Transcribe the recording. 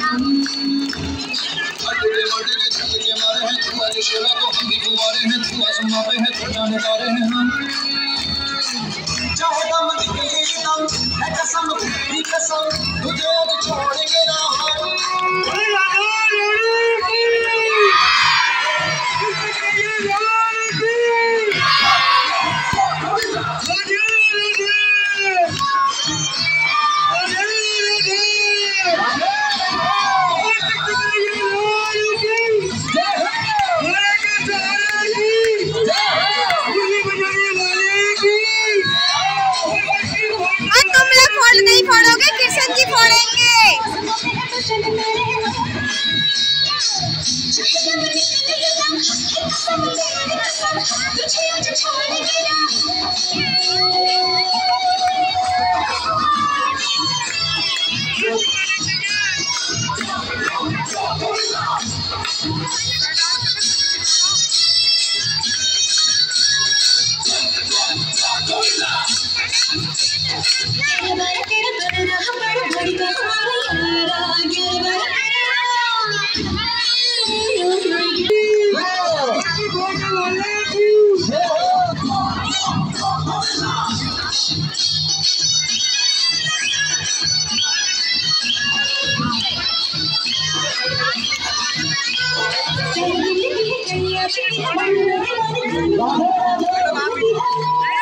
हम अटके मटके छत के मारे हैं तू आज शेरा तो हम भी कुंवारे हैं तू आसमां पे है तो जाने तारे हैं हम चाहे दम निकले दम है कसम तेरी कसम तुझे अब छोड़ेंगे ना नहीं फोड़ोगे कृष्ण जी फोड़ेंगे। Wow.